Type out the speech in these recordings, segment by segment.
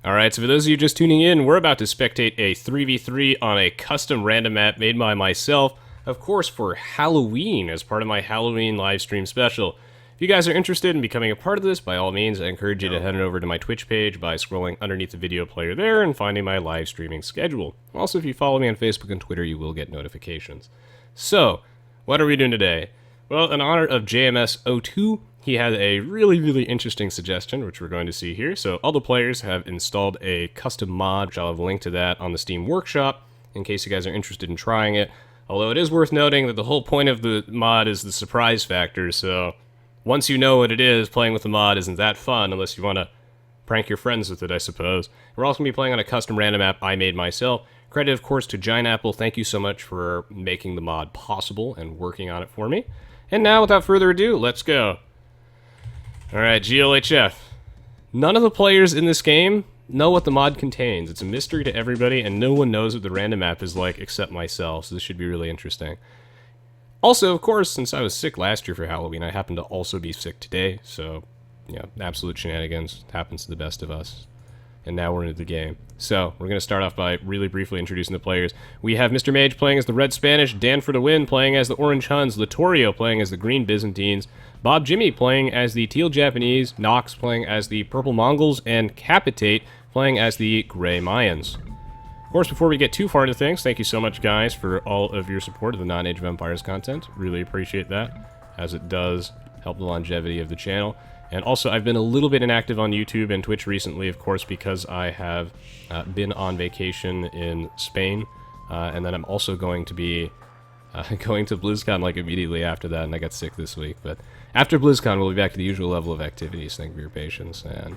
Alright, so for those of you just tuning in, we're about to spectate a 3v3 on a custom random map made by myself, of course for Halloween, as part of my Halloween livestream special. If you guys are interested in becoming a part of this, by all means, I encourage you to head over to my Twitch page by scrolling underneath the video player there and finding my live streaming schedule. Also, if you follow me on Facebook and Twitter, you will get notifications. So, what are we doing today? Well, in honor of JMS Aoe2, he had a really interesting suggestion, which we're going to see here. So all the players have installed a custom mod, which I'll have a link to that on the Steam Workshop, in case you guys are interested in trying it. Although it is worth noting that the whole point of the mod is the surprise factor, so once you know what it is, playing with the mod isn't that fun, unless you want to prank your friends with it, I suppose. We're also going to be playing on a custom random map I made myself. Credit, of course, to Giant Apple. Thank you so much for making the mod possible and working on it for me. And now, without further ado, let's go. Alright, GLHF. None of the players in this game know what the mod contains. It's a mystery to everybody, and no one knows what the random map is like except myself, so this should be really interesting. Also, of course, since I was sick last year for Halloween, I happen to also be sick today, so, yeah, absolute shenanigans. Happens to the best of us. And now we're into the game. So, we're going to start off by really briefly introducing the players. We have Mr. Mage playing as the Red Spanish, Dan for the Win playing as the Orange Huns, Littorio playing as the Green Byzantines, Bob Jimmy playing as the Teal Japanese, Nox playing as the Purple Mongols, and Capitate playing as the Gray Mayans. Of course, before we get too far into things, thank you so much, guys, for all of your support of the Non-Age of Empires content. Really appreciate that, as it does help the longevity of the channel. And also, I've been a little bit inactive on YouTube and Twitch recently, of course, because I have been on vacation in Spain, and then I'm also going to be going to BlizzCon like immediately after that, and I got sick this week. But after BlizzCon, we'll be back to the usual level of activities. Thank you for your patience, and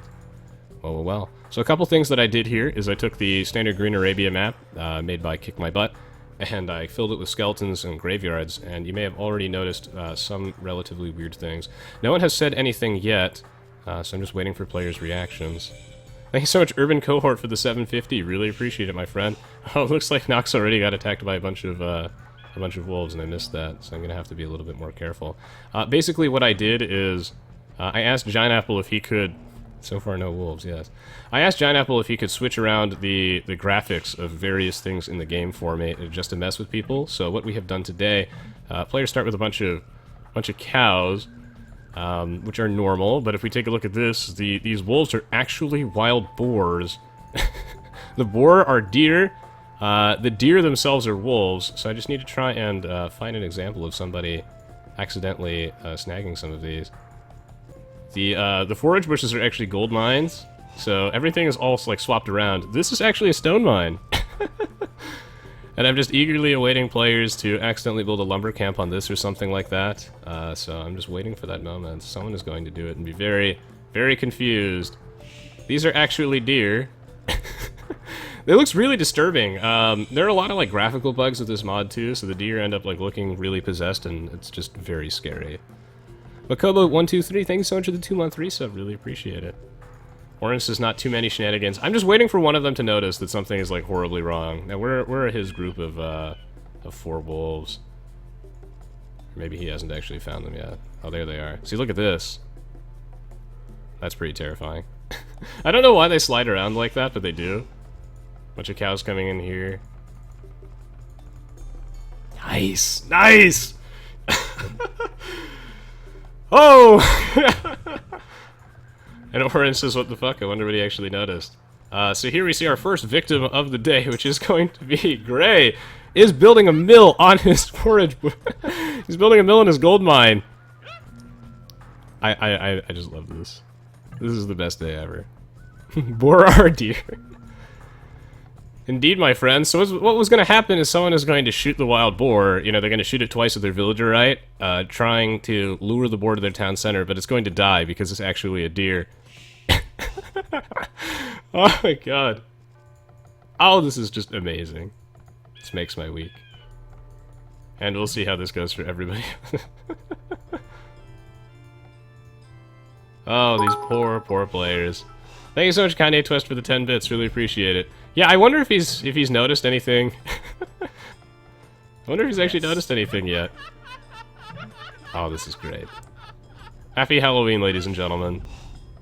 well. So a couple things that I did here is I took the standard Green Arabia map made by Kick My Butt, and I filled it with skeletons and graveyards, and you may have already noticed some relatively weird things. No one has said anything yet, so I'm just waiting for players' reactions. Thank you so much, Urban Cohort, for the 750. Really appreciate it, my friend. Oh, it looks like Nox already got attacked by a bunch of wolves, and I missed that, so I'm going to have to be a little bit more careful. Basically, what I did is I asked Giant Apple if he could... So far, no wolves, yes. I asked Giant Apple if he could switch around the graphics of various things in the game for me, just to mess with people. So what we have done today, players start with a bunch of cows, which are normal. But if we take a look at this, these wolves are actually wild boars. The boar are deer. The deer themselves are wolves. So I just need to try and find an example of somebody accidentally snagging some of these. The forage bushes are actually gold mines, so everything is all like swapped around. This is actually a stone mine. And I'm just eagerly awaiting players to accidentally build a lumber camp on this or something like that. So I'm just waiting for that moment. Someone is going to do it and be very confused. These are actually deer. It looks really disturbing. There are a lot of like graphical bugs with this mod too, so the deer end up like looking really possessed, and it's just very scary. Makobo123, thank you so much for the 2-month resub, really appreciate it. Orange says not too many shenanigans. I'm just waiting for one of them to notice that something is like horribly wrong. Now we're his group of 4 wolves. Maybe he hasn't actually found them yet. Oh, there they are. See, look at this. That's pretty terrifying. I don't know why they slide around like that, but they do. Bunch of cows coming in here. Nice! Oh! And Orange says, what the fuck? I wonder what he actually noticed. So here we see our first victim of the day, which is going to be Gray. Is building a mill on his forage. He's building a mill in his gold mine. I just love this. This is the best day ever. Boar our deer. Indeed, my friends. So what was going to happen is someone is going to shoot the wild boar. You know, they're going to shoot it twice with their villager, right? Trying to lure the boar to their town center, but it's going to die because it's actually a deer. Oh my god. Oh, this is just amazing. This makes my week. And we'll see how this goes for everybody. Oh, these poor players. Thank you so much, Kanye Twist, for the 10 bits. Really appreciate it. Yeah, I wonder if he's noticed anything. I wonder if he's actually noticed anything yet. Oh, this is great. Happy Halloween, ladies and gentlemen.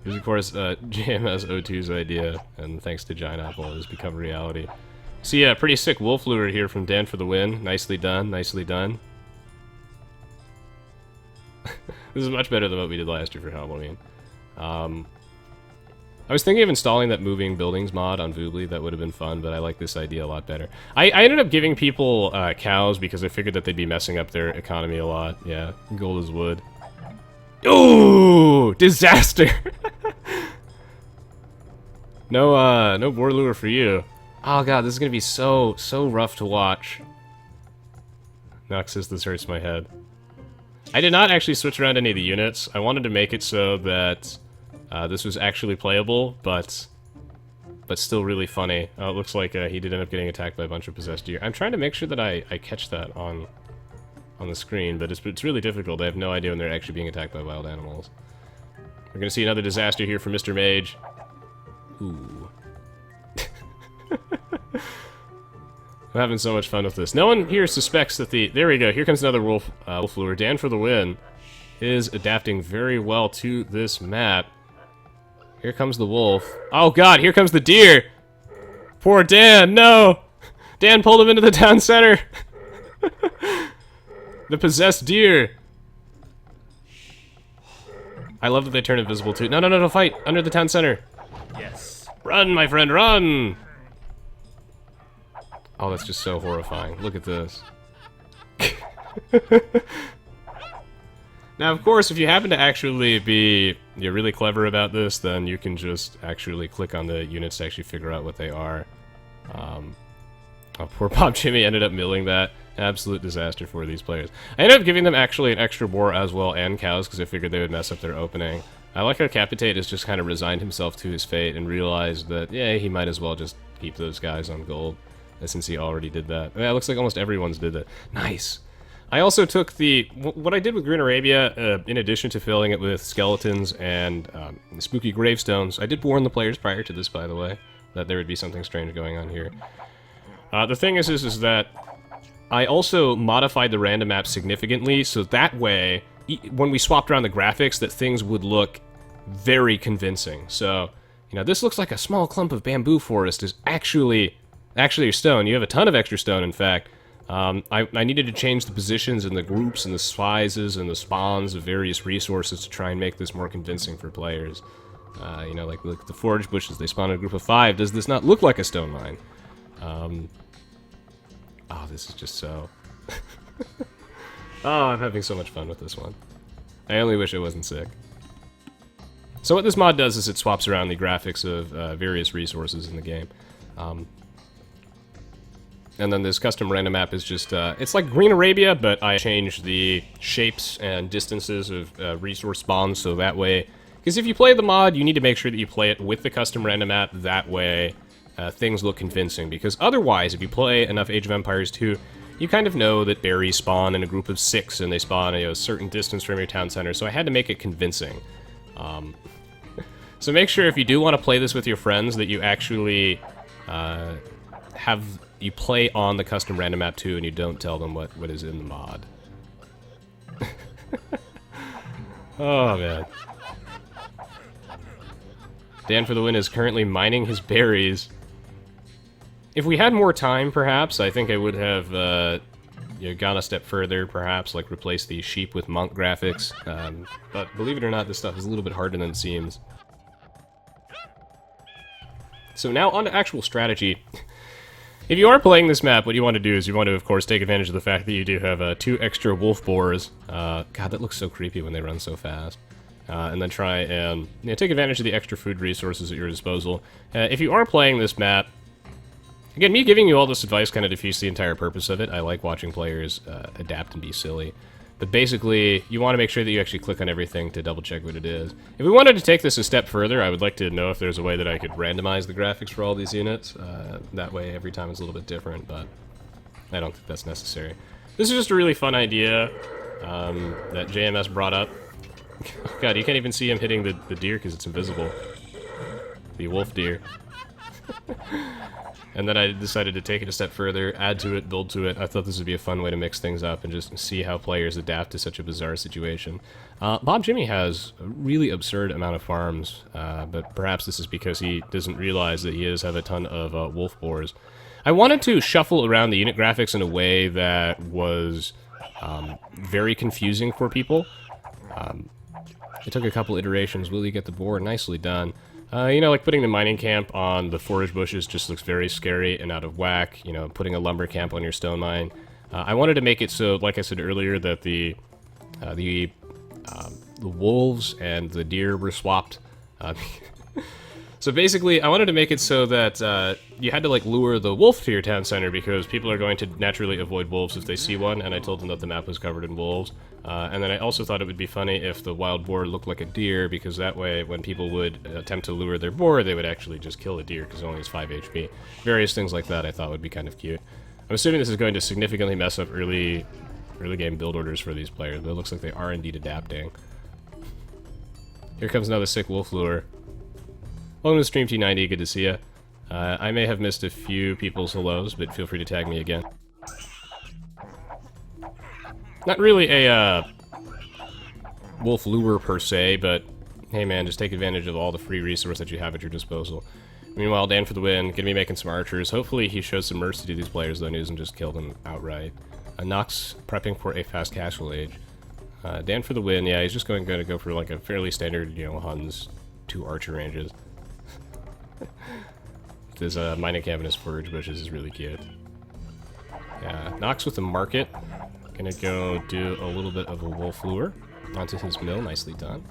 This is, of course, JMS O2's idea, and thanks to Giant Apple, it has become reality. So yeah, pretty sick wolf lure here from Dan for the win. Nicely done, nicely done. This is much better than what we did last year for Halloween. I was thinking of installing that moving buildings mod on Voobly. That would have been fun, but I like this idea a lot better. I ended up giving people cows because I figured that they'd be messing up their economy a lot. Yeah, gold is wood. Ooh, disaster! No boar lure for you. Oh god, this is gonna be so rough to watch. Noxus, this hurts my head. I did not actually switch around any of the units. I wanted to make it so that this was actually playable, but still really funny. Oh, it looks like he did end up getting attacked by a bunch of possessed deer. I'm trying to make sure that I catch that on the screen, but it's really difficult. I have no idea when they're actually being attacked by wild animals. We're gonna see another disaster here for Mr. Mage. Ooh. I'm having so much fun with this. No one here suspects that the... There we go. Here comes another wolf lure. Dan for the win is adapting very well to this map. Here comes the wolf. Oh god, here comes the deer! Poor Dan, no! Dan pulled him into the town center! The possessed deer! I love that they turn invisible too. No, fight! Under the town center! Yes. Run, my friend, run! Oh, that's just so horrifying. Look at this. Now, of course, if you happen to actually be really clever about this, then you can just actually click on the units to actually figure out what they are. Oh, poor Bob Jimmy ended up milling that. Absolute disaster for these players. I ended up giving them actually an extra boar as well and cows because I figured they would mess up their opening. I like how Capitate has just kind of resigned himself to his fate and realized that, yeah, he might as well just keep those guys on gold, since he already did that. Yeah, it looks like almost everyone's did that. Nice! I also took the... What I did with Green Arabia, in addition to filling it with skeletons and spooky gravestones, I did warn the players prior to this, by the way, that there would be something strange going on here. The thing is that I also modified the random map significantly, so that way, when we swapped around the graphics, that things would look very convincing. So, you know, this looks like a small clump of bamboo forest is actually your stone. You have a ton of extra stone, in fact. I needed to change the positions and the groups and the sizes and the spawns of various resources to try and make this more convincing for players. You know, like the forage bushes, they spawn in a group of 5. Does this not look like a stone mine? Oh, this is just so... Oh, I'm having so much fun with this one. I only wish it wasn't sick. So what this mod does is it swaps around the graphics of various resources in the game. And then this custom random map is just, it's like Green Arabia, but I changed the shapes and distances of resource spawns so that way... Because if you play the mod, you need to make sure that you play it with the custom random map, that way things look convincing. Because otherwise, if you play enough Age of Empires 2, you kind of know that berries spawn in a group of 6 and they spawn a certain distance from your town center, so I had to make it convincing. So make sure if you do want to play this with your friends that you actually you play on the custom random map too, and you don't tell them what is in the mod. Oh man. Dan for the win is currently mining his berries. If we had more time, perhaps, I think I would have gone a step further, perhaps, like replace the sheep with monk graphics. But believe it or not, this stuff is a little bit harder than it seems. So now on to actual strategy. If you are playing this map, what you want to do is you want to, of course, take advantage of the fact that you do have 2 extra wolf boars. God, that looks so creepy when they run so fast. And then try and take advantage of the extra food resources at your disposal. If you are playing this map, again, me giving you all this advice kind of defeats the entire purpose of it. I like watching players adapt and be silly. But basically, you want to make sure that you actually click on everything to double check what it is. If we wanted to take this a step further, I would like to know if there's a way that I could randomize the graphics for all these units. That way, every time it's a little bit different, but I don't think that's necessary. This is just a really fun idea that JMS brought up. God, you can't even see him hitting the deer because it's invisible. The wolf deer. And then I decided to take it a step further, add to it, build to it. I thought this would be a fun way to mix things up and just see how players adapt to such a bizarre situation. Bob Jimmy has a really absurd amount of farms, but perhaps this is because he doesn't realize that he does have a ton of wolf boars. I wanted to shuffle around the unit graphics in a way that was very confusing for people. It took a couple iterations. Will you get the boar? Nicely done. You know, like putting the mining camp on the forage bushes just looks very scary and out of whack. You know, putting a lumber camp on your stone mine. I wanted to make it so, like I said earlier, that the wolves and the deer were swapped. So basically, I wanted to make it so that you had to like lure the wolf to your town center because people are going to naturally avoid wolves if they see one, and I told them that the map was covered in wolves. And then I also thought it would be funny if the wild boar looked like a deer, because that way when people would attempt to lure their boar, they would actually just kill the deer because it only has 5 HP. Various things like that I thought would be kind of cute. I'm assuming this is going to significantly mess up early game build orders for these players, but it looks like they are indeed adapting. Here comes another sick wolf lure. Welcome to Stream T90, good to see ya. I may have missed a few people's hellos, but feel free to tag me again. Not really a wolf lure per se, but hey man, just take advantage of all the free resource that you have at your disposal. Meanwhile, Dan for the win, gonna be making some archers. Hopefully he shows some mercy to these players though and doesn't just kill them outright. Nox prepping for a fast casual age. Dan for the win, yeah, he's just going to go for like a fairly standard, you know, Huns 2 archer ranges. This mining camp in his forage bushes is really cute. Yeah, Nox with the market. Gonna go do a little bit of a wolf lure onto his mill, nicely done.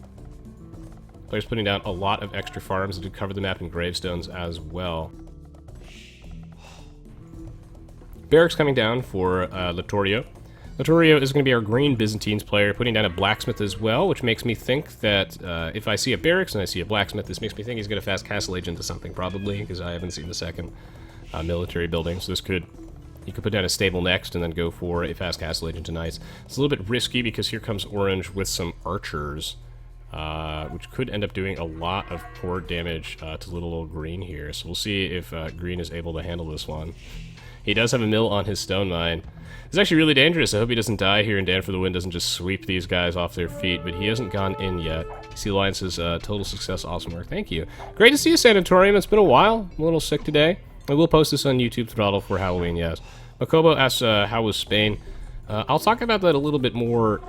Players putting down a lot of extra farms to cover the map in gravestones as well. Barracks coming down for Littorio. Littorio is going to be our green Byzantines player, putting down a blacksmith as well, which makes me think that if I see a barracks and I see a blacksmith, this makes me think he's going to fast castle age into something, probably, because I haven't seen the second military building, so this could... You could put down a stable next and then go for a fast castle age into knights. It's a little bit risky because here comes orange with some archers, which could end up doing a lot of poor damage to little old green here, so we'll see if green is able to handle this one. He does have a mill on his stone mine. It's actually really dangerous. I hope he doesn't die here and Dan for the win doesn't just sweep these guys off their feet, but he hasn't gone in yet. Sea Alliance says, total success, awesome work. Thank you. Great to see you, Sanatorium. It's been a while. I'm a little sick today. I will post this on YouTube Throttle for Halloween, yes. Makobo asks, how was Spain? I'll talk about that a little bit more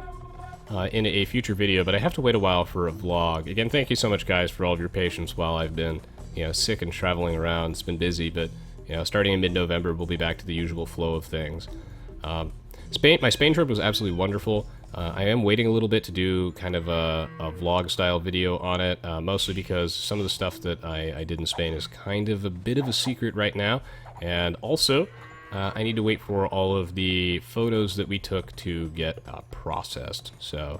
in a future video, but I have to wait a while for a vlog. Again, thank you so much, guys, for all of your patience while I've been, you know, sick and traveling around. It's been busy, but, you know, starting in mid-November, we'll be back to the usual flow of things. My Spain trip was absolutely wonderful. I am waiting a little bit to do kind of a vlog-style video on it, mostly because some of the stuff that I did in Spain is kind of a bit of a secret right now, and also I need to wait for all of the photos that we took to get processed. So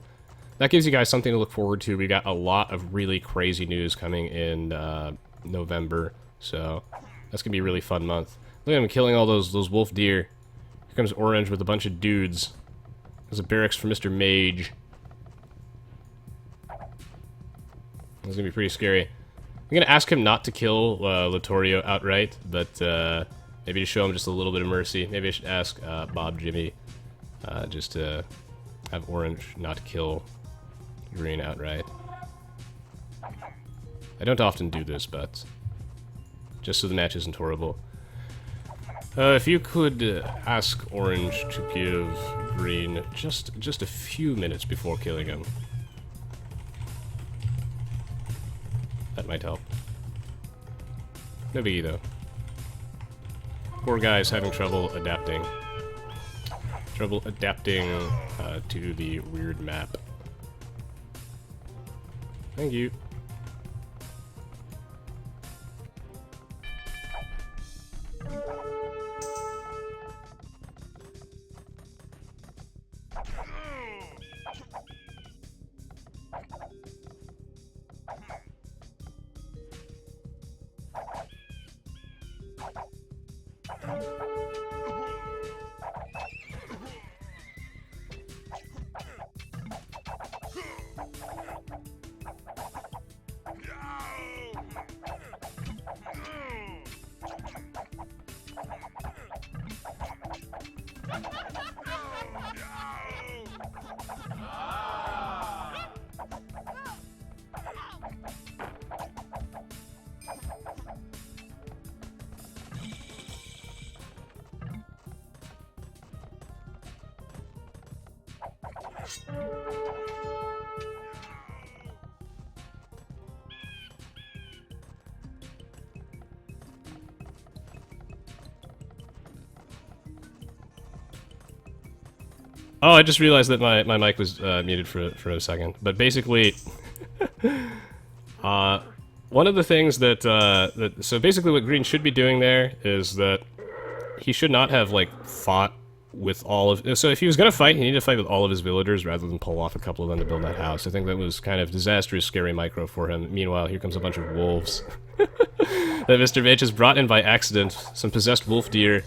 that gives you guys something to look forward to. We got a lot of really crazy news coming in November, so that's gonna be a really fun month. Look at him killing all those wolf deer. Here comes Orange with a bunch of dudes. There's a barracks for Mr. Mage. That's gonna be pretty scary. I'm gonna ask him not to kill Littorio outright, but maybe to show him just a little bit of mercy. Maybe I should ask Bob Jimmy just to have Orange not kill Green outright. I don't often do this, but just so the match isn't horrible. If you could ask Orange to give Green just a few minutes before killing him. That might help. No biggie, though. Poor guy's having trouble adapting. To the weird map. Thank you. Oh, I just realized that my mic was muted for a second. But basically, one of the things so basically what Green should be doing there is that he should not have, like, fought with all of... So if he was going to fight, he needed to fight with all of his villagers rather than pull off a couple of them to build that house. I think that was kind of disastrous, scary micro for him. Meanwhile, here comes a bunch of wolves that Mr. Mage has brought in by accident. Some possessed wolf deer,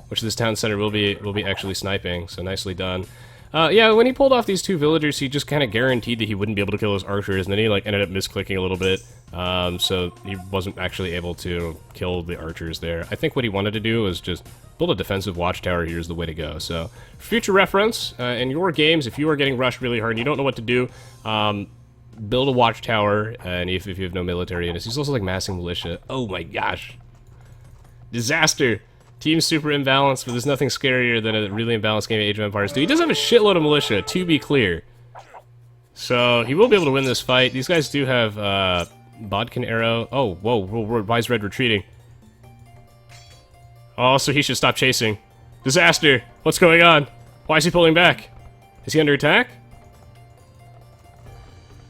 which this town center will be actually sniping, so nicely done. Yeah, when he pulled off these two villagers, he just kind of guaranteed that he wouldn't be able to kill his archers, and then he, like, ended up misclicking a little bit, so he wasn't actually able to kill the archers there. I think what he wanted to do was just build a defensive watchtower. Here's the way to go. So, for future reference, in your games, if you are getting rushed really hard and you don't know what to do, build a watchtower, and if you have no military units. He's also, like, massing militia. Oh my gosh. Disaster! Team's super imbalanced, but there's nothing scarier than a really imbalanced game of Age of Empires 2. He does have a shitload of militia, to be clear. So, he will be able to win this fight. These guys do have, Bodkin Arrow. Oh, whoa, why is Red retreating? Oh, so he should stop chasing. Disaster! What's going on? Why is he pulling back? Is he under attack?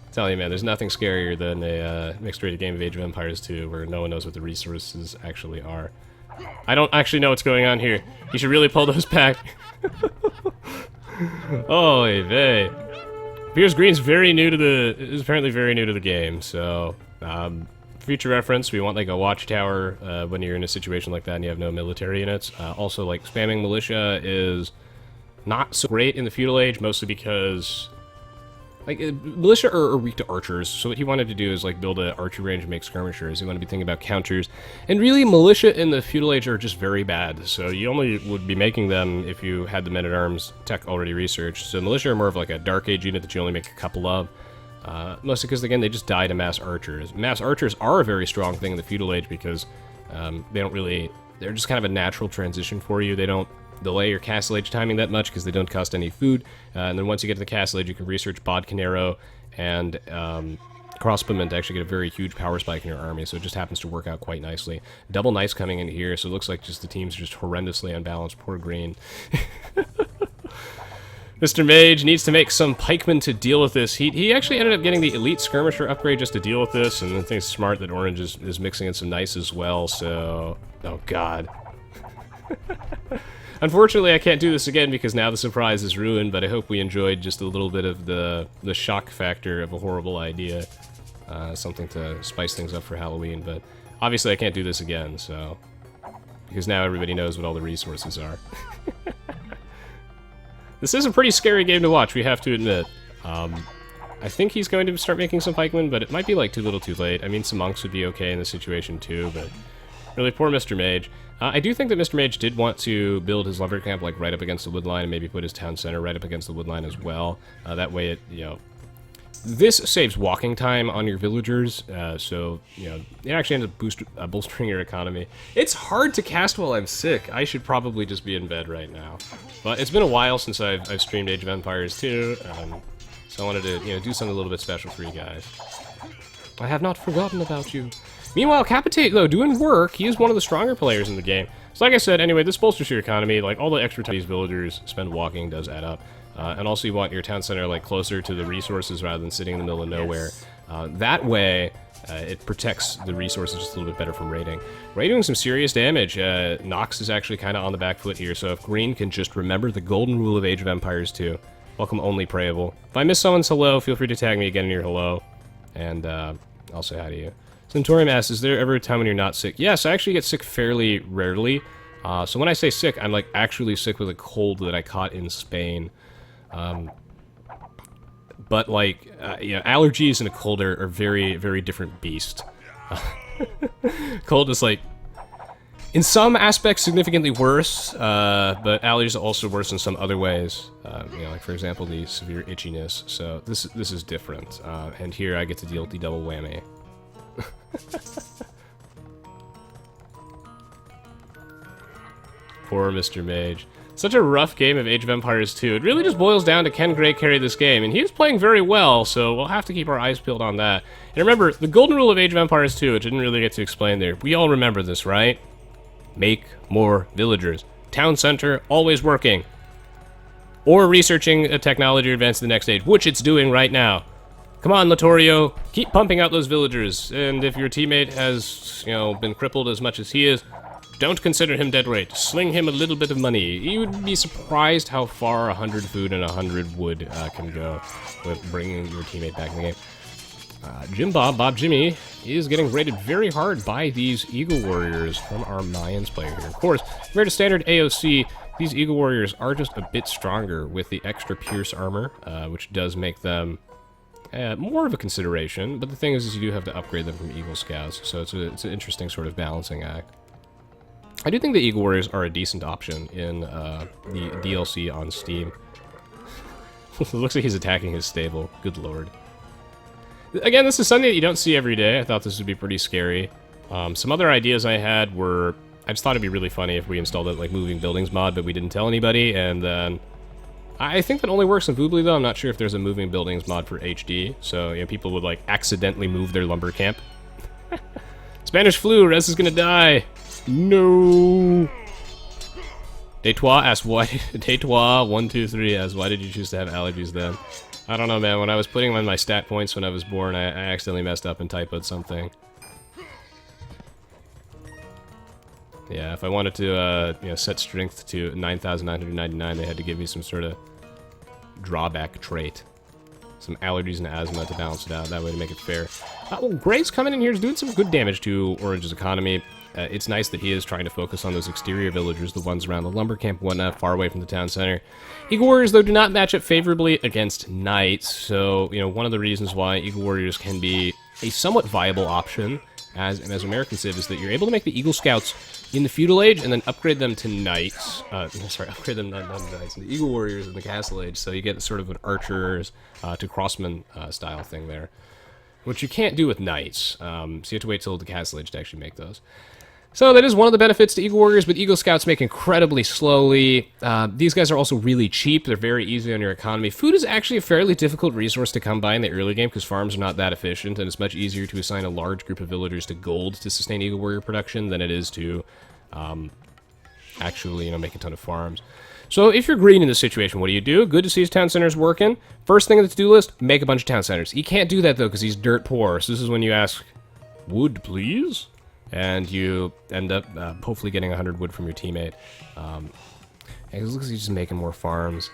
I'm telling you, man, there's nothing scarier than a mixed-rated game of Age of Empires 2 where no one knows what the resources actually are. I don't actually know what's going on here. You should really pull those back. Oy vey. Piers Green's is apparently very new to the game, so future reference, we want like a watchtower when you're in a situation like that and you have no military units. Also, like, spamming militia is not so great in the feudal age, mostly because like militia are weak to archers, so what he wanted to do is like build an archery range and make skirmishers. He wanted to be thinking about counters, and really militia in the feudal age are just very bad, so you only would be making them if you had the men-at-arms tech already researched. So militia are more of like a dark age unit that you only make a couple of, mostly because, again, they just die to mass archers. Mass archers are a very strong thing in the feudal age because they're just kind of a natural transition for you. They don't delay your Castle Age timing that much because they don't cost any food, and then once you get to the Castle Age, you can research Bodkin Arrow and Crossbowmen to actually get a very huge power spike in your army, so it just happens to work out quite nicely. Double Knights coming in here, so it looks like just the team's just horrendously unbalanced. Poor Green. Mr. Mage needs to make some pikemen to deal with this. He actually ended up getting the Elite Skirmisher upgrade just to deal with this, and I think it's smart that Orange is mixing in some nice as well, so... Oh, God. Unfortunately, I can't do this again because now the surprise is ruined, but I hope we enjoyed just a little bit of the shock factor of a horrible idea. Something to spice things up for Halloween, but obviously I can't do this again, so... Because now everybody knows what all the resources are. This is a pretty scary game to watch, we have to admit. I think he's going to start making some pikemen, but it might be like too little too late. I mean, some monks would be okay in this situation too, but... Really, poor Mr. Mage. I do think that Mr. Mage did want to build his lumber camp like right up against the wood line and maybe put his town center right up against the wood line as well. That way it, this saves walking time on your villagers, so, it actually ends up bolstering your economy. It's hard to cast while I'm sick. I should probably just be in bed right now. But it's been a while since I've streamed Age of Empires 2, so I wanted to, do something a little bit special for you guys. I have not forgotten about you. Meanwhile, Capitate, though, doing work. He is one of the stronger players in the game. So like I said, anyway, this bolsters your economy. Like, all the extra time these villagers spend walking does add up. And also you want your town center, like, closer to the resources rather than sitting in the middle of nowhere. That way, it protects the resources just a little bit better from raiding. We're doing some serious damage. Nox is actually kind of on the back foot here, so if Green can just remember the golden rule of Age of Empires 2, welcome only prayable. If I miss someone's hello, feel free to tag me again in your hello, and I'll say hi to you. Centaurium asks, is there ever a time when you're not sick? Yes, I actually get sick fairly rarely. So when I say sick, I'm like actually sick with a cold that I caught in Spain. But like, allergies and a cold are very, very different beasts. Cold is like, in some aspects significantly worse, but allergies are also worse in some other ways. Like for example, the severe itchiness. So this is different. And here I get to deal with the double whammy. Poor Mr. Mage. Such a rough game of Age of Empires 2. It really just boils down to can Gray carry this game, and he is playing very well, so we'll have to keep our eyes peeled on that. And remember, the golden rule of Age of Empires 2, which I didn't really get to explain there. We all remember this, right? Make more villagers. Town center, always working. Or researching a technology or advance to the next stage, which it's doing right now. Come on, Littorio, keep pumping out those villagers, and if your teammate has, you know, been crippled as much as he is, don't consider him dead weight. Sling him a little bit of money. You would be surprised how far 100 food and 100 wood can go with bringing your teammate back in the game. Jim Bob Jimmy, is getting raided very hard by these Eagle Warriors from our Mayans player here. Of course, compared to standard AOC, these Eagle Warriors are just a bit stronger with the extra Pierce armor, which does make them more of a consideration. But the thing is you do have to upgrade them from Eagle Scouts, so it's an interesting sort of balancing act. I do think the Eagle Warriors are a decent option in the DLC on Steam. It looks like he's attacking his stable. Good lord. Again, this is something that you don't see every day. I thought this would be pretty scary. Some other ideas I had were... I just thought it'd be really funny if we installed it like moving buildings mod, but we didn't tell anybody, and then... I think that only works in Voobly, though. I'm not sure if there's a moving buildings mod for HD, so, you know, people would, like, accidentally move their lumber camp. Spanish flu, Rez is gonna die! No. Deitois asks why. Deitois123 asks why did you choose to have allergies then? I don't know, man. When I was putting on my stat points when I was born, I accidentally messed up and typoed something. Yeah, if I wanted to, you know, set strength to 9,999, they had to give me some sort of drawback trait. Some allergies and asthma to balance it out. That way to make it fair. Well, Gray's coming in here is doing some good damage to Orange's economy. It's nice that he is trying to focus on those exterior villagers, the ones around the lumber camp, whatnot, far away from the town center. Eagle Warriors, though, do not match up favorably against Knights, so, you know, one of the reasons why Eagle Warriors can be a somewhat viable option as American Civ is that you're able to make the Eagle Scouts in the Feudal Age and then upgrade them to Knights. Upgrade them not to Knights, and the Eagle Warriors in the Castle Age, so you get sort of an Archers to Crossman style thing there, which you can't do with Knights, so you have to wait till the Castle Age to actually make those. So that is one of the benefits to Eagle Warriors, but Eagle Scouts make incredibly slowly. These guys are also really cheap. They're very easy on your economy. Food is actually a fairly difficult resource to come by in the early game because farms are not that efficient, and it's much easier to assign a large group of villagers to gold to sustain Eagle Warrior production than it is to actually, you know, make a ton of farms. So if you're green in this situation, what do you do? Good to see his town centers working. First thing on the to-do list, make a bunch of town centers. He can't do that, though, because he's dirt poor. So this is when you ask, wood, please? And you end up hopefully getting 100 wood from your teammate. It looks like he's just making more farms.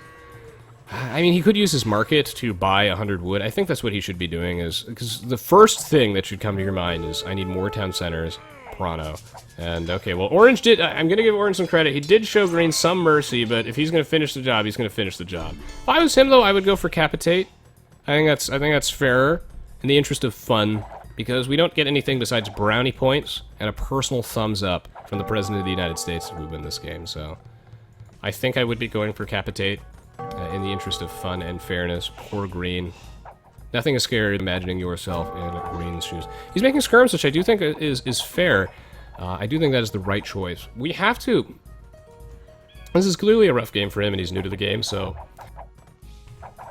I mean, he could use his market to buy 100 wood. I think that's what he should be doing, is because the first thing that should come to your mind is, I need more town centers, Prano. And, okay, well, Orange did... I'm going to give Orange some credit. He did show Green some mercy, but if he's going to finish the job, he's going to finish the job. If I was him, though, I would go for Capitate. I think that's fairer, in the interest of fun, because we don't get anything besides brownie points and a personal thumbs up from the President of the United States if we win this game, so... I think I would be going for Capitate, in the interest of fun and fairness. Poor Green. Nothing is scary than imagining yourself in Green's shoes. He's making skirms, which I do think is fair. I do think that is the right choice. We have to... This is clearly a rough game for him, and he's new to the game, so...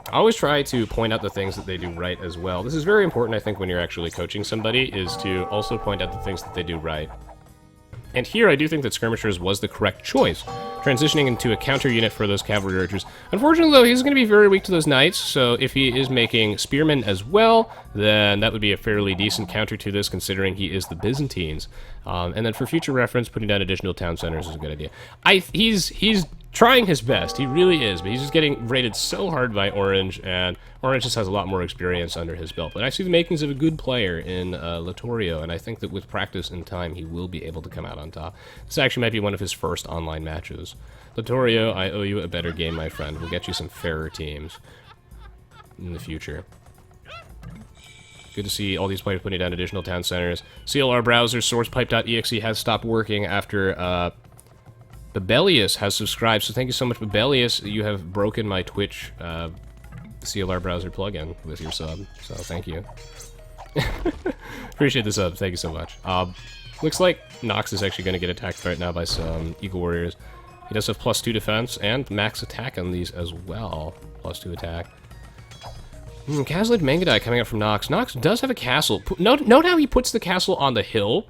I always try to point out the things that they do right as well. This is very important, I think, when you're actually coaching somebody, is to also point out the things that they do right. And here, I do think that Skirmishers was the correct choice, transitioning into a counter unit for those cavalry archers. Unfortunately, though, he's going to be very weak to those knights, so if he is making spearmen as well, then that would be a fairly decent counter to this, considering he is the Byzantines. And then for future reference, putting down additional town centers is a good idea. He's trying his best, he really is, but he's just getting rated so hard by Orange, and Orange just has a lot more experience under his belt. But I see the makings of a good player in Littorio, and I think that with practice and time, he will be able to come out on top. This actually might be one of his first online matches. Littorio, I owe you a better game, my friend. We'll get you some fairer teams in the future. Good to see all these players putting down additional town centers. CLR browser, sourcepipe.exe has stopped working after Babelius has subscribed, so thank you so much, Babelius. You have broken my Twitch CLR browser plugin with your sub, so thank you. Appreciate the sub, thank you so much. Looks like Nox is actually going to get attacked right now by some Eagle Warriors. He does have +2 defense and max attack on these as well. +2 attack. Casled Mangadai coming up from Nox. Nox does have a castle. Note how he puts the castle on the hill.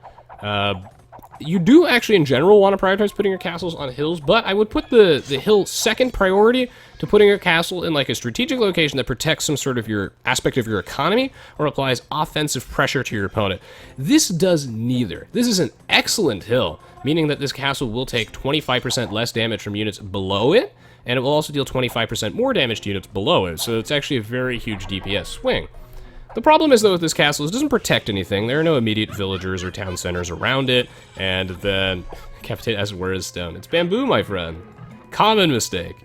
You do actually, in general, want to prioritize putting your castles on hills, but I would put the hill second priority to putting your castle in like a strategic location that protects some sort of your aspect of your economy or applies offensive pressure to your opponent. This does neither. This is an excellent hill, meaning that this castle will take 25% less damage from units below it, and it will also deal 25% more damage to units below it, so it's actually a very huge DPS swing. The problem is, though, with this castle is it doesn't protect anything. There are no immediate villagers or town centers around it, and then Capitate as where is stone. It's bamboo, my friend. Common mistake.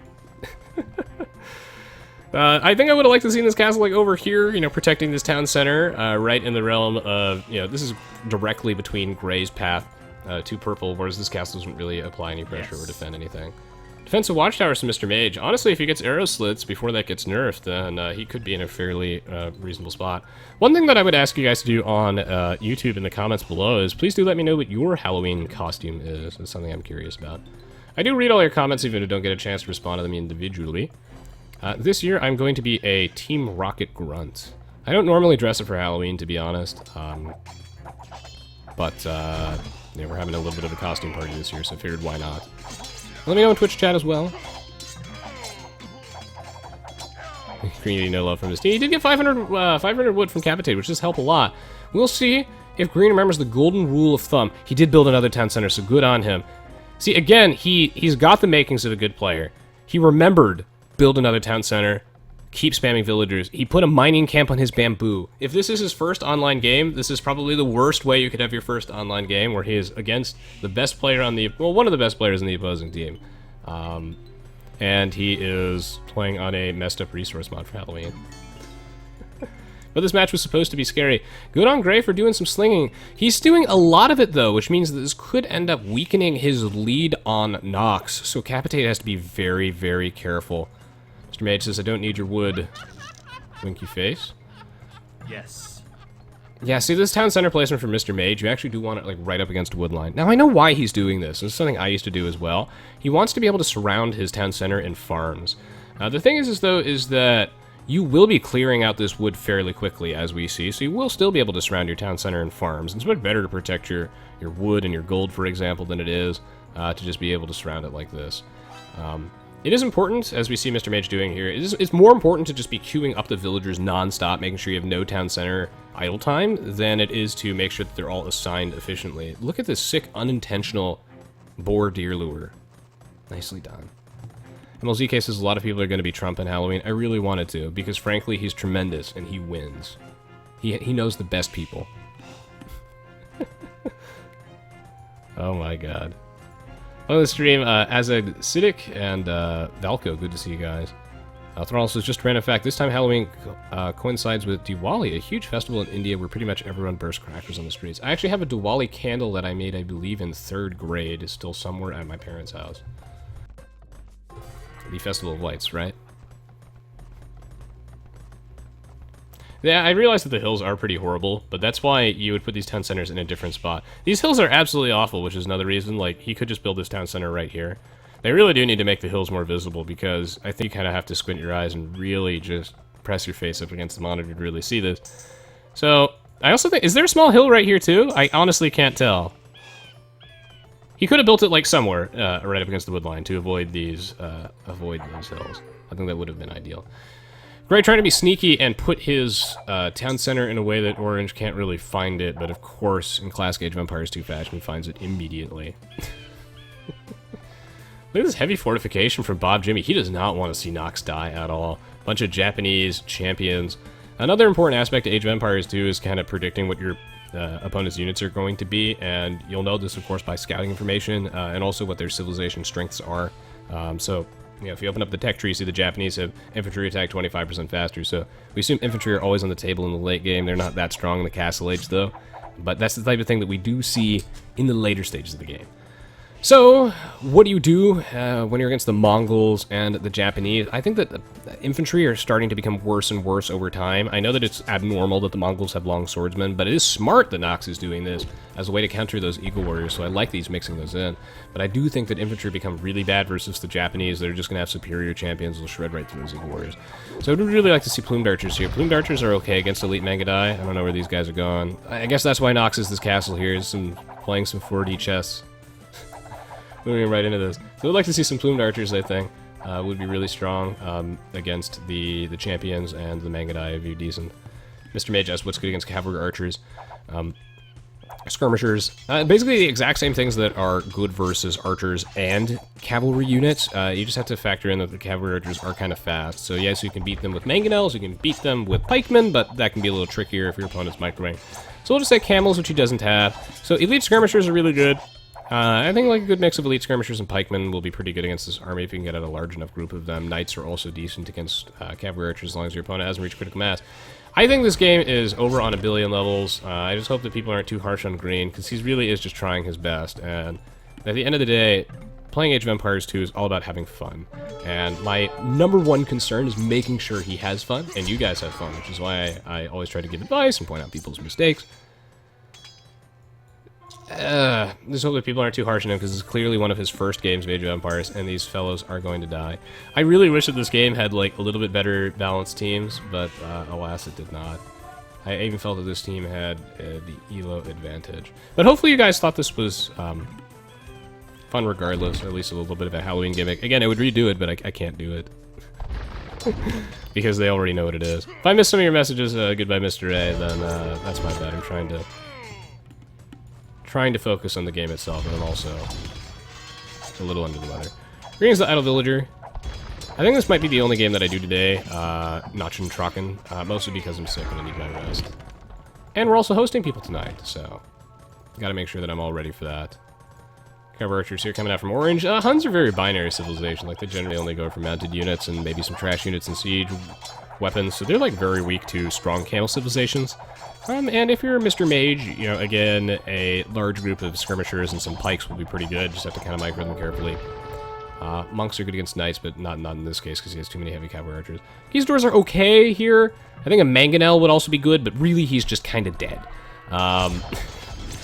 I think I would have liked to see this castle like over here, you know, protecting this town center, right in the realm of, you know, this is directly between Gray's path to purple, whereas this castle doesn't really apply any pressure or defend anything. Defensive watchtowers to Mr. Mage. Honestly, if he gets arrow slits before that gets nerfed, then he could be in a fairly reasonable spot. One thing that I would ask you guys to do on YouTube in the comments below is please do let me know what your Halloween costume is. It's something I'm curious about. I do read all your comments even if I don't get a chance to respond to them individually. This year, I'm going to be a Team Rocket Grunt. I don't normally dress up for Halloween, to be honest. But yeah, we're having a little bit of a costume party this year, so I figured why not. Let me know in Twitch chat as well. Green, no love from his team. He did get 500 wood from Capitate, which does help a lot. We'll see if Green remembers the golden rule of thumb. He did build another town center, so good on him. See, again, he's got the makings of a good player. He remembered build another town center, keep spamming villagers. He put a mining camp on his bamboo. If this is his first online game, this is probably the worst way you could have your first online game, where he is against the best player on the, well, one of the best players in the opposing team. And he is playing on a messed up resource mod for Halloween. But this match was supposed to be scary. Good on Gray for doing some slinging. He's doing a lot of it, though, which means that this could end up weakening his lead on Nox. So Capitate has to be very, very careful. Mr. Mage says, I don't need your wood. Winky face. Yes. Yeah, see, this town center placement for Mr. Mage, you actually do want it, like, right up against a wood line. Now, I know why he's doing this. This is something I used to do as well. He wants to be able to surround his town center in farms. The thing is that you will be clearing out this wood fairly quickly, as we see, so you will still be able to surround your town center in farms. It's much better to protect your wood and your gold, for example, than it is to just be able to surround it like this. It is important, as we see Mr. Mage doing here, it's more important to just be queuing up the villagers non-stop, making sure you have no town center idle time, than it is to make sure that they're all assigned efficiently. Look at this sick, unintentional boar deer lure. Nicely done. MLZK says a lot of people are going to be Trump in Halloween. I really wanted to, because frankly, he's tremendous, and he wins. He knows the best people. Oh my god. On the stream, Azeg Siddiq and Valko, good to see you guys. Thrall says, just a random fact, this time Halloween coincides with Diwali, a huge festival in India where pretty much everyone bursts crackers on the streets. I actually have a Diwali candle that I made, I believe, in 3rd grade. It's still somewhere at my parents' house. The Festival of Lights, right? Yeah, I realize that the hills are pretty horrible, but that's why you would put these town centers in a different spot. These hills are absolutely awful, which is another reason, like, he could just build this town center right here. They really do need to make the hills more visible, because I think you kind of have to squint your eyes and really just press your face up against the monitor to really see this. So, I also think, is there a small hill right here too? I honestly can't tell. He could have built it, like, somewhere, right up against the wood line to avoid these hills. I think that would have been ideal. Gray trying to be sneaky and put his town center in a way that Orange can't really find it, but of course, in classic Age of Empires 2 fashion, he finds it immediately. Look at this heavy fortification from Bob Jimmy. He does not want to see Nox die at all. Bunch of Japanese champions. Another important aspect of Age of Empires 2 is kind of predicting what your opponent's units are going to be, and you'll know this, of course, by scouting information, and also what their civilization strengths are. So, you know, if you open up the tech tree, you see the Japanese have infantry attack 25% faster, so we assume infantry are always on the table in the late game. They're not that strong in the Castle Age, though, but that's the type of thing that we do see in the later stages of the game. So, what do when you're against the Mongols and the Japanese? I think that the infantry are starting to become worse and worse over time. I know that it's abnormal that the Mongols have long swordsmen, but it is smart that Nox is doing this as a way to counter those Eagle Warriors, so I like these mixing those in. But I do think that infantry become really bad versus the Japanese. They're just going to have superior champions who will shred right through those Eagle Warriors. So I would really like to see Plumed Archers here. Plumed Archers are okay against Elite Mangadai. I don't know where these guys are going. I guess that's why Nox is this castle here, is playing some 4D chess. Moving right into this. So I'd like to see some Plumed Archers, I think. Would be really strong against the champions, and the Mangadai would be decent. Mr. Mage asks what's good against Cavalry Archers. Skirmishers. Basically the exact same things that are good versus Archers and Cavalry units. You just have to factor in that the Cavalry Archers are kind of fast. So yes, you can beat them with Mangonels, you can beat them with Pikemen, but that can be a little trickier if your opponent's microwing. So we'll just say Camels, which he doesn't have. So Elite Skirmishers are really good. I think like a good mix of Elite Skirmishers and Pikemen will be pretty good against this army if you can get out a large enough group of them. Knights are also decent against Cavalry Archers as long as your opponent hasn't reached critical mass. I think this game is over on 1 billion levels. I just hope that people aren't too harsh on Green, because he really is just trying his best. And at the end of the day, playing Age of Empires 2 is all about having fun. And my #1 concern is making sure he has fun, and you guys have fun, which is why I always try to give advice and point out people's mistakes. Just hope that people aren't too harsh on him, because it's clearly one of his first games of Age of Empires, and these fellows are going to die. I really wish that this game had, like, a little bit better balanced teams, but, alas, it did not. I even felt that this team had the ELO advantage. But hopefully you guys thought this was, fun regardless, or at least a little bit of a Halloween gimmick. Again, I would redo it, but I can't do it. Because they already know what it is. If I missed some of your messages, goodbye Mr. A, then, that's my bad. I'm trying to focus on the game itself, and I'm also a little under the weather. Greetings, the Idle Villager. I think this might be the only game that I do today, Notch and Trocken, mostly because I'm sick and I need my rest. And we're also hosting people tonight, so gotta make sure that I'm all ready for that. Cavalry Archers here coming out from Orange. Huns are very binary civilization, like they generally only go for mounted units and maybe some trash units and siege weapons, so they're like very weak to strong camel civilizations. And if you're Mr. Mage, you know, again, a large group of skirmishers and some pikes will be pretty good. Just have to kind of micro them carefully. Monks are good against knights, but not in this case because he has too many heavy cavalry archers. Geezdors are okay here. I think a Mangonel would also be good, but really he's just kind of dead.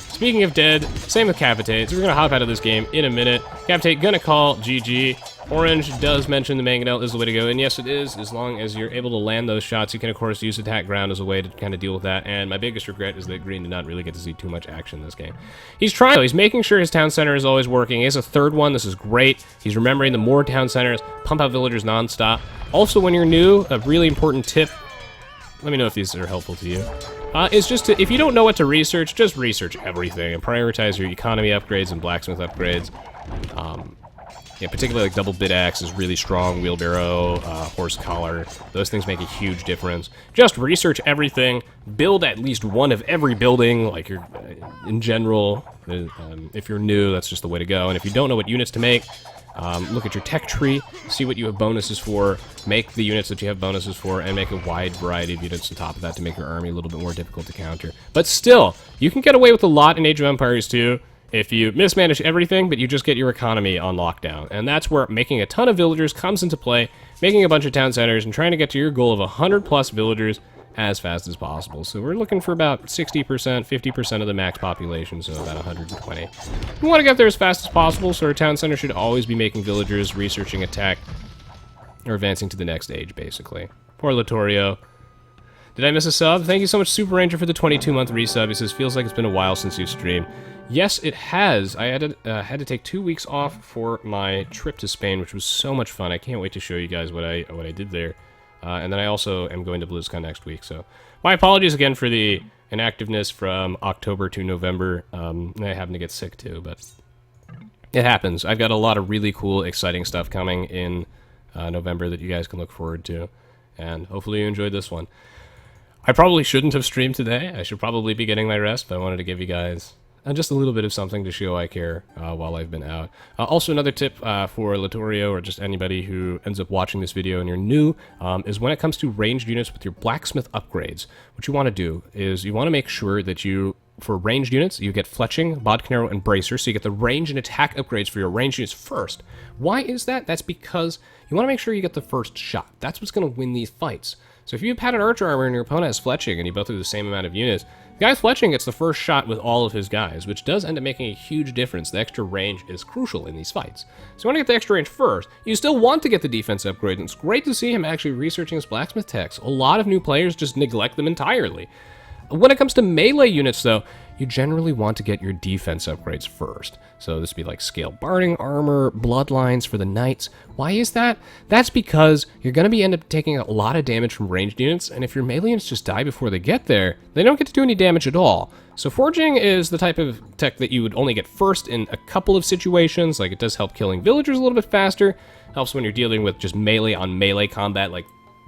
Speaking of dead, same with Capitates. We're going to hop out of this game in a minute. Capitate gonna call GG. Orange does mention the Mangonel is the way to go, and yes, it is. As long as you're able to land those shots, you can, of course, use attack ground as a way to kind of deal with that, and my biggest regret is that Green did not really get to see too much action in this game. He's trying, though. He's making sure his town center is always working. He has a third one. This is great. He's remembering the more town centers, pump out villagers nonstop. Also, when you're new, a really important tip, let me know if these are helpful to you, is just to, if you don't know what to research, just research everything and prioritize your economy upgrades and blacksmith upgrades. Yeah, particularly like double bit axe is really strong, wheelbarrow, horse collar, those things make a huge difference. Just research everything, build at least one of every building, like you're, in general, if you're new, that's just the way to go. And if you don't know what units to make, look at your tech tree, see what you have bonuses for, make the units that you have bonuses for, and make a wide variety of units on top of that to make your army a little bit more difficult to counter. But still, you can get away with a lot in Age of Empires 2 if you mismanage everything, but you just get your economy on lockdown. And that's where making a ton of villagers comes into play, making a bunch of town centers, and trying to get to your goal of 100 plus villagers as fast as possible. So we're looking for about 60%, 50% of the max population, so about 120. We want to get there as fast as possible, so our town center should always be making villagers, researching attack, or advancing to the next age, basically. Poor Latorio. Did I miss a sub? Thank you so much, Super Ranger, for the 22-month resub. He says, feels like it's been a while since you've streamed. Yes, it has. I had to take 2 weeks off for my trip to Spain, which was so much fun. I can't wait to show you guys what I did there. And then I also am going to BlizzCon next week, so my apologies again for the inactiveness from October to November. I happen to get sick too, but it happens. I've got a lot of really cool, exciting stuff coming in November that you guys can look forward to, and hopefully you enjoyed this one. I probably shouldn't have streamed today. I should probably be getting my rest, but I wanted to give you guys just a little bit of something to show I care while I've been out. Also, another tip for Latorio or just anybody who ends up watching this video and you're new is when it comes to ranged units with your blacksmith upgrades, what you want to do is you want to make sure that you for ranged units, you get Fletching, Bodkin Arrow, and Bracer, so you get the range and attack upgrades for your ranged units first. Why is that? That's because you want to make sure you get the first shot. That's what's going to win these fights. So if you have padded archer armor and your opponent has Fletching and you both do the same amount of units, the guy with Fletching gets the first shot with all of his guys, which does end up making a huge difference. The extra range is crucial in these fights. So you want to get the extra range first. You still want to get the defense upgrade, and it's great to see him actually researching his blacksmith techs. A lot of new players just neglect them entirely. When it comes to melee units, though, you generally want to get your defense upgrades first. So this would be like scale barding armor, bloodlines for the knights. Why is that? That's because you're going to end up taking a lot of damage from ranged units, and if your melee units just die before they get there, they don't get to do any damage at all. So forging is the type of tech that you would only get first in a couple of situations. Like, it does help killing villagers a little bit faster. Helps when you're dealing with just melee on melee combat, like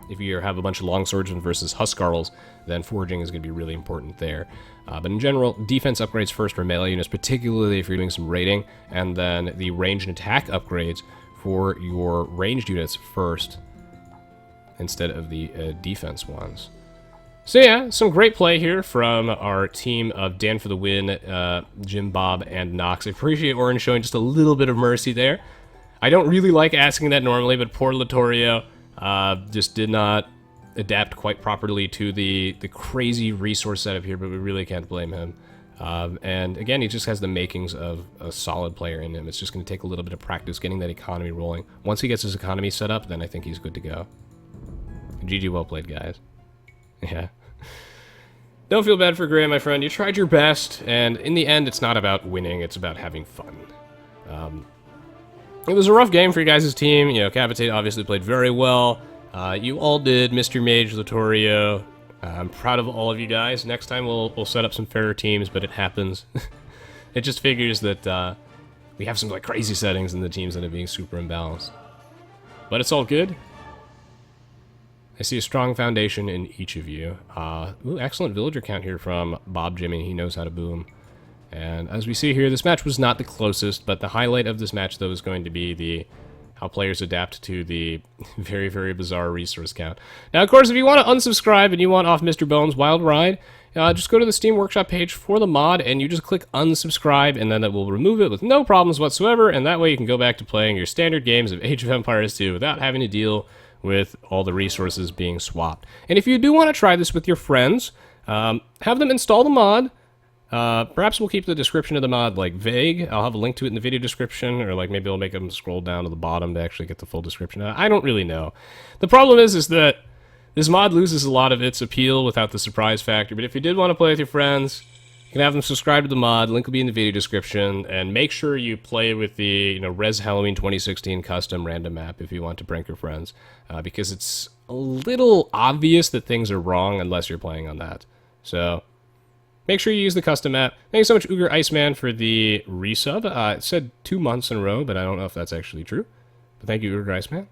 if you have a bunch of longswordsmen versus huskarls, then forging is going to be really important there. But in general, defense upgrades first for melee units, particularly if you're doing some raiding, and then the range and attack upgrades for your ranged units first, instead of the defense ones. So yeah, some great play here from our team of Dan for the win, Jim, Bob, and Nox. I appreciate Orange showing just a little bit of mercy there. I don't really like asking that normally, but poor Latorio just did not adapt quite properly to the crazy resource setup here, but we really can't blame him. And again, he just has the makings of a solid player in him. It's just going to take a little bit of practice getting that economy rolling. Once he gets his economy set up, then I think he's good to go. GG, well played, guys. Yeah. Don't feel bad for Graham, my friend. You tried your best, and in the end, it's not about winning. It's about having fun. It was a rough game for you guys' team. You know, Cavitate obviously played very well. You all did, Mr. Mage, Latorio. I'm proud of all of you guys. Next time we'll set up some fairer teams, but it happens. It just figures that we have some like crazy settings and the teams end up being super imbalanced. But it's all good. I see a strong foundation in each of you. Ooh, excellent villager count here from Bob Jimmy. He knows how to boom. And as we see here, this match was not the closest, but the highlight of this match, though, is going to be how players adapt to the very, very bizarre resource count. Now, of course, if you want to unsubscribe and you want off Mr. Bones' Wild Ride, just go to the Steam Workshop page for the mod, and you just click unsubscribe, and then it will remove it with no problems whatsoever, and that way you can go back to playing your standard games of Age of Empires 2 without having to deal with all the resources being swapped. And if you do want to try this with your friends, have them install the mod. Perhaps we'll keep the description of the mod, like, vague. I'll have a link to it in the video description, or, like, maybe I'll make them scroll down to the bottom to actually get the full description. I don't really know. The problem is that this mod loses a lot of its appeal without the surprise factor, but if you did want to play with your friends, you can have them subscribe to the mod, link will be in the video description, and make sure you play with the, you know, Res Halloween 2016 custom random map if you want to prank your friends, because it's a little obvious that things are wrong unless you're playing on that. So make sure you use the custom map. Thank you so much, Uger Iceman, for the resub. It said 2 months in a row, but I don't know if that's actually true. But thank you, Uger Iceman.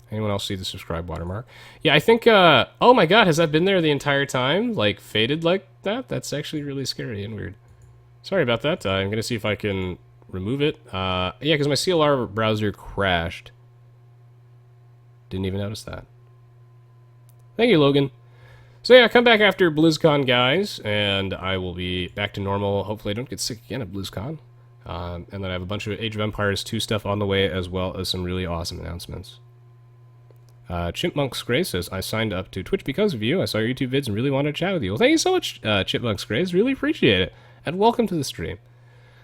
Anyone else see the subscribe watermark? Yeah, I think, oh my god, has that been there the entire time? Like, faded like that? That's actually really scary and weird. Sorry about that. I'm going to see if I can remove it. Yeah, because my CLR browser crashed. Didn't even notice that. Thank you, Logan. So yeah, come back after BlizzCon, guys, and I will be back to normal. Hopefully I don't get sick again at BlizzCon. And then I have a bunch of Age of Empires 2 stuff on the way, as well as some really awesome announcements. Chipmunks Gray says, I signed up to Twitch because of you. I saw your YouTube vids and really wanted to chat with you. Well, thank you so much, Chipmunks Gray. Really appreciate it. And welcome to the stream.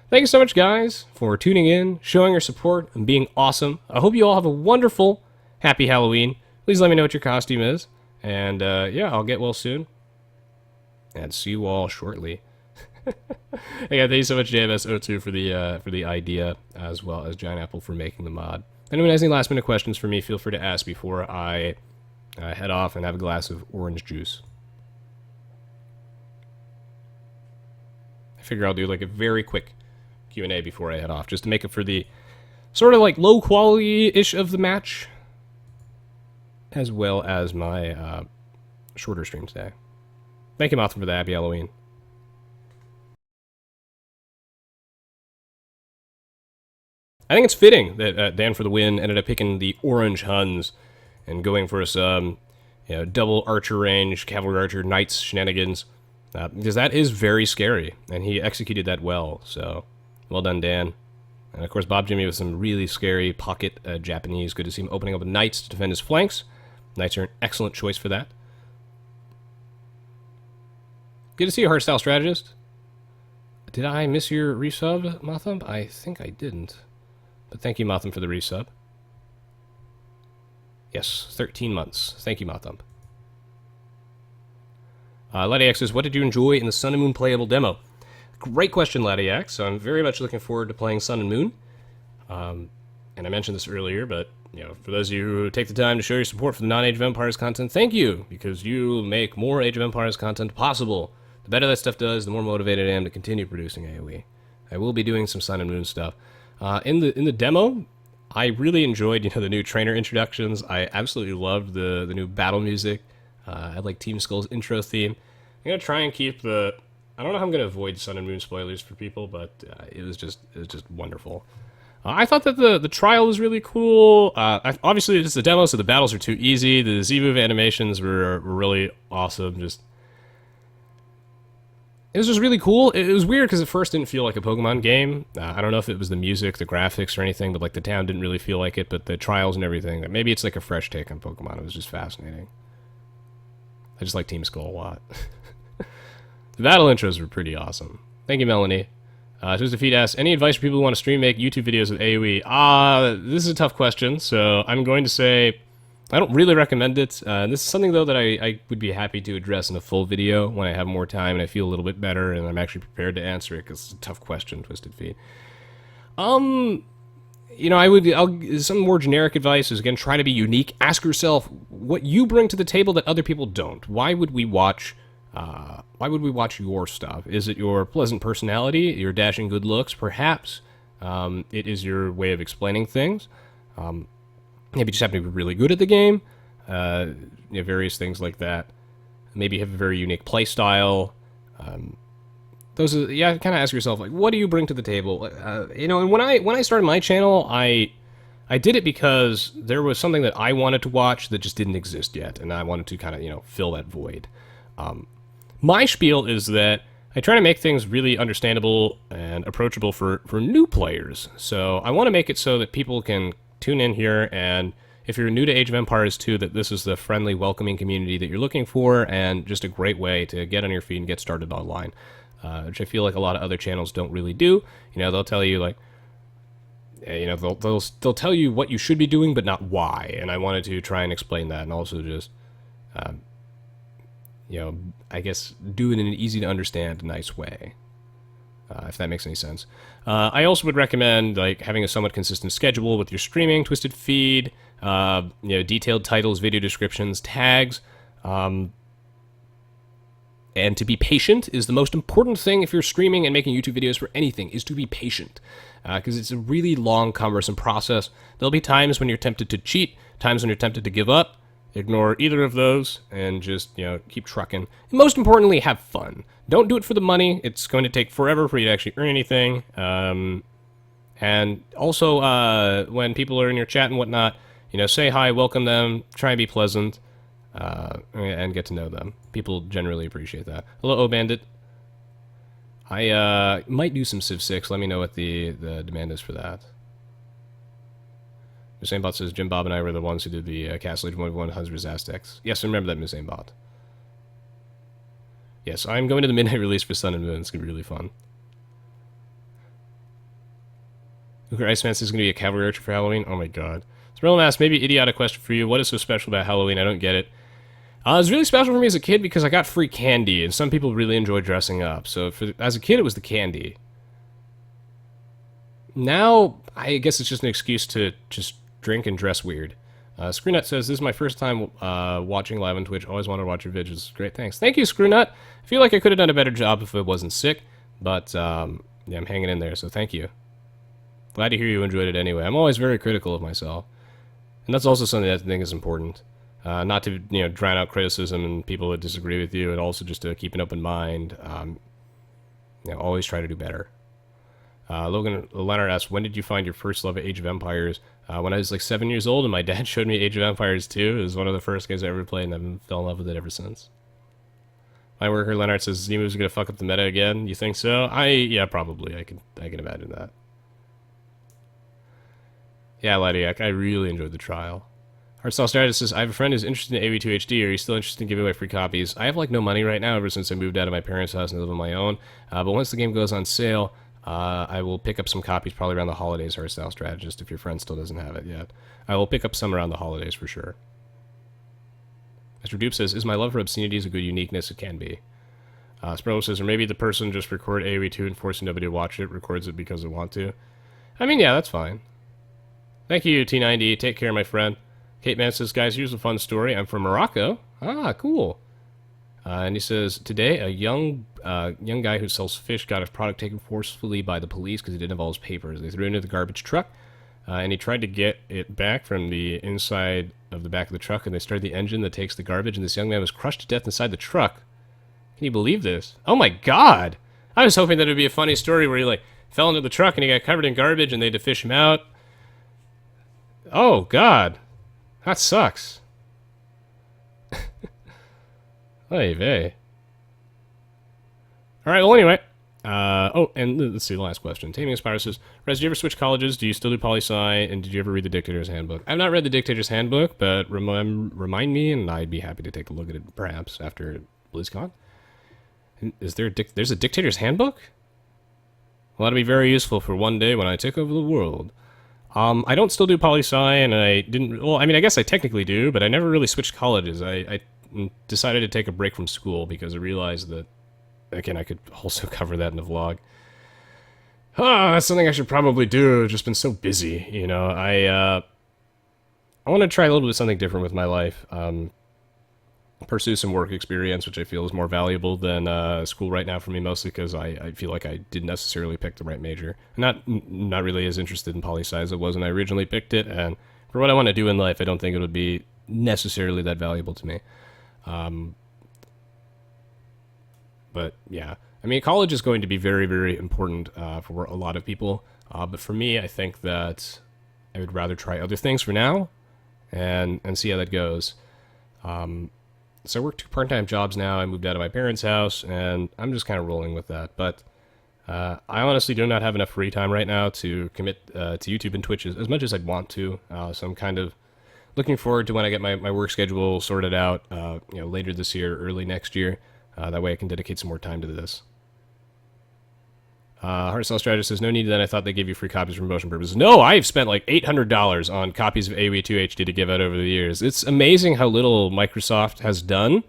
Thank you so much, guys, for tuning in, showing your support, and being awesome. I hope you all have a wonderful, happy Halloween. Please let me know what your costume is. And, yeah, I'll get well soon. And see you all shortly. Again, thank you so much, JMS02, for the idea, as well as Giant Apple for making the mod. Anyone has any last-minute questions for me, feel free to ask before I head off and have a glass of orange juice. I figure I'll do, like, a very quick Q&A before I head off, just to make it for the sort of, like, low-quality-ish of the match, as well as my shorter stream today. Thank you, Mothman, for the happy Halloween. I think it's fitting that Dan for the win ended up picking the orange Huns and going for some, you know, double archer range, cavalry archer, knights shenanigans. Because that is very scary, and he executed that well, so well done, Dan. And of course, Bob Jimmy with some really scary pocket Japanese. Good to see him opening up with knights to defend his flanks. Knights are an excellent choice for that. Good to see you, Heartstyle Strategist. Did I miss your resub, Motham? I think I didn't. But thank you, Motham, for the resub. Yes, 13 months. Thank you, Motham. Latiax says, what did you enjoy in the Sun and Moon playable demo? Great question, Latiax. I'm very much looking forward to playing Sun and Moon. And I mentioned this earlier, but for those of you who take the time to show your support for the non-Age of Empires content, thank you, because you make more Age of Empires content possible. The better that stuff does, the more motivated I am to continue producing AoE. I will be doing some Sun and Moon stuff. In the demo, I really enjoyed the new trainer introductions. I absolutely loved the new battle music. I like Team Skull's intro theme. I'm gonna try and keep the. I don't know how I'm gonna avoid Sun and Moon spoilers for people, but it was just wonderful. I thought that the trial was really cool. Obviously, it's the demo, so the battles are too easy. The Z-move animations were really awesome. It was just really cool. It was weird because at first it didn't feel like a Pokemon game. I don't know if it was the music, the graphics, or anything, but like the town didn't really feel like it. But the trials and everything, maybe it's like a fresh take on Pokemon. It was just fascinating. I just like Team Skull a lot. The battle intros were pretty awesome. Thank you, Melanie. Twisted Feet asks, any advice for people who want to stream make YouTube videos with AoE? This is a tough question, so I'm going to say I don't really recommend it. This is something, though, that I would be happy to address in a full video when I have more time and I feel a little bit better and I'm actually prepared to answer it, because it's a tough question, Twisted Feet. Some more generic advice is, again, try to be unique. Ask yourself what you bring to the table that other people don't. Why would we watch your stuff? Is it your pleasant personality, your dashing good looks? Perhaps it is your way of explaining things. Maybe you just happen to be really good at the game. Various things like that. Maybe you have a very unique play style. Kind of ask yourself, like, what do you bring to the table? And when I started my channel, I did it because there was something that I wanted to watch that just didn't exist yet, and I wanted to kind of, fill that void. My spiel is that I try to make things really understandable and approachable for new players. So I want to make it so that people can tune in here, and if you're new to Age of Empires 2, that this is the friendly, welcoming community that you're looking for, and just a great way to get on your feet and get started online. Which I feel like a lot of other channels don't really do. They'll tell you, like, they'll tell you what you should be doing, but not why. And I wanted to try and explain that, and also just, I guess do it in an easy to understand, nice way. If that makes any sense. I also would recommend, like, having a somewhat consistent schedule with your streaming, Twisted Feed, detailed titles, video descriptions, tags. And to be patient is the most important thing if you're streaming and making YouTube videos for anything, is to be patient. Because it's a really long, cumbersome process. There'll be times when you're tempted to cheat, times when you're tempted to give up. Ignore either of those and just, keep trucking. And most importantly, have fun. Don't do it for the money. It's going to take forever for you to actually earn anything. And also, when people are in your chat and whatnot, say hi, welcome them, try and be pleasant. And get to know them. People generally appreciate that. Hello, O-Bandit. I might do some Civ 6. Let me know what the demand is for that. Miss Aimbot says, Jim Bob and I were the ones who did the Castle Age 1 Huns vs Aztecs. Yes, I remember that, Miss Aimbot. Yes, I'm going to the midnight release for Sun and Moon. It's going to be really fun. Luker Iceman says it's going to be a cavalry archer for Halloween. Oh my god. Thrillum asks, maybe idiotic question for you. What is so special about Halloween? I don't get it. It was really special for me as a kid because I got free candy, and some people really enjoy dressing up. So as a kid, it was the candy. Now, I guess it's just an excuse to just drink and dress weird. Screwnut says, this is my first time watching live on Twitch. Always wanted to watch your videos. Great, thanks. Thank you, Screwnut. I feel like I could have done a better job if I wasn't sick, but yeah, I'm hanging in there, so thank you. Glad to hear you enjoyed it anyway. I'm always very critical of myself. And that's also something that I think is important. Not to, drown out criticism and people that disagree with you, and also just to keep an open mind. Always try to do better. Logan Leonard asks, when did you find your first love of Age of Empires? When I was like 7 years old, and my dad showed me Age of Empires 2. It was one of the first games I ever played, and I've fell in love with it ever since. My worker Leonard says Z-Move's gonna fuck up the meta again. You think so? Yeah, probably. I can imagine that. Yeah, Ladiak, I really enjoyed the trial. Heartstyle Stratus says, I have a friend who's interested in Aoe2 HD. Are you still interested in giving away free copies? I have like no money right now ever since I moved out of my parents' house and live on my own. But once the game goes on sale, I will pick up some copies probably around the holidays, Heartstyle Strategist, if your friend still doesn't have it yet. I will pick up some around the holidays for sure. Mr. Dupe says, is my love for obscenities a good uniqueness? It can be. Sproul says, or maybe the person just record AoE2 and forcing nobody to watch it, records it because they want to. I mean, yeah, that's fine. Thank you, T90. Take care, my friend. Kate Man says, guys, here's a fun story. I'm from Morocco. Ah, cool. And he says, today, a young guy who sells fish got his product taken forcefully by the police because he didn't have all his papers. They threw it into the garbage truck, and he tried to get it back from the inside of the back of the truck, and they started the engine that takes the garbage, and this young man was crushed to death inside the truck. Can you believe this? Oh my god! I was hoping that it would be a funny story where he, like, fell into the truck and he got covered in garbage and they had to fish him out. Oh, God. That sucks. Oy vey. Alright, well, anyway. Oh, and let's see, the last question. Taming Aspire says, Rez, did you ever switch colleges? Do you still do poli-sci? And did you ever read the Dictator's Handbook? I've not read the Dictator's Handbook, but remind me, and I'd be happy to take a look at it, perhaps, after BlizzCon. Is there there's a Dictator's Handbook? Well, that'd be very useful for one day when I take over the world. I don't still do poli-sci, and I didn't... Well, I mean, I guess I technically do, but I never really switched colleges. I decided to take a break from school because I realized that, again, I could also cover that in the vlog. That's something I should probably do. I've just been so busy, you know. I want to try a little bit of something different with my life. Pursue some work experience, which I feel is more valuable than school right now for me, mostly because I feel like I didn't necessarily pick the right major. I'm not really as interested in poli-sci as I was when I originally picked it, and for what I want to do in life, I don't think it would be necessarily that valuable to me. But yeah, I mean, college is going to be very, very important for a lot of people, but for me, I think that I would rather try other things for now and see how that goes. So I work 2 part-time jobs now. I moved out of my parents' house, and I'm just kind of rolling with that. But I honestly do not have enough free time right now to commit to YouTube and Twitch as much as I'd want to. So I'm kind of looking forward to when I get my work schedule sorted out, you know, later this year, early next year. That way I can dedicate some more time to this. Heartstyle Strategist says, no need then. I thought they gave you free copies for promotion purposes. No, I've spent like $800 on copies of Aoe2 HD to give out over the years. It's amazing how little Microsoft has done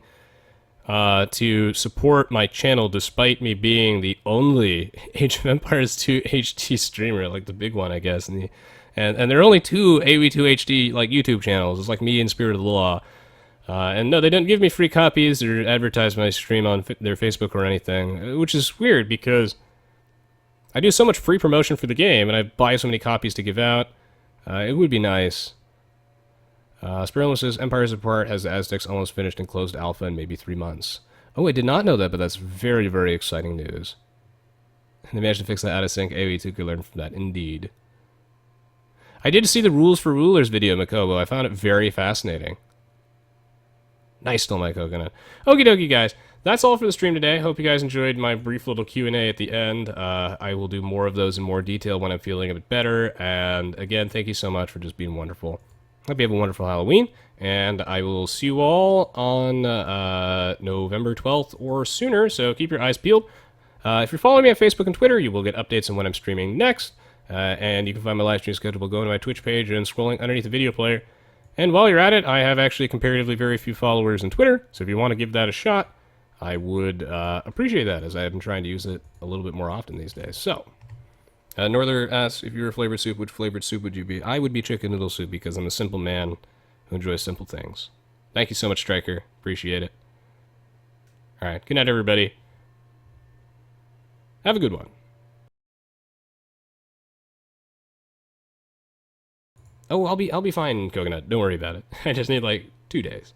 to support my channel, despite me being the only Age of Empires 2 HD streamer, like the big one, I guess. And there are only 2 Aoe2 HD like YouTube channels. It's like me and Spirit of the Law. And no, they didn't give me free copies or advertise my stream on their Facebook or anything, which is weird because I do so much free promotion for the game, and I buy so many copies to give out. It would be nice. Spirullo says, Empires Apart has the Aztecs almost finished and closed alpha in maybe 3 months. Oh, I did not know that, but that's very, very exciting news. They managed to fix that out-of-sync. Aoe2 could learn from that, indeed. I did see the Rules for Rulers video, Makobo. I found it very fascinating. Nice, still my coconut. Okie dokie, guys. That's all for the stream today. Hope you guys enjoyed my brief little Q&A at the end. I will do more of those in more detail when I'm feeling a bit better. And again, thank you so much for just being wonderful. Hope you have a wonderful Halloween. And I will see you all on November 12th or sooner, so keep your eyes peeled. If you're following me on Facebook and Twitter, you will get updates on when I'm streaming next. And you can find my live stream schedule by going to my Twitch page and scrolling underneath the video player. And while you're at it, I have actually comparatively very few followers on Twitter, so if you want to give that a shot, I would appreciate that, as I have been trying to use it a little bit more often these days. So, Norther asks, if you were flavored soup, which flavored soup would you be? I would be chicken noodle soup, because I'm a simple man who enjoys simple things. Thank you so much, Striker. Appreciate it. Alright, good night, everybody. Have a good one. Oh, I'll be fine, Coconut. Don't worry about it. I just need, like, 2 days.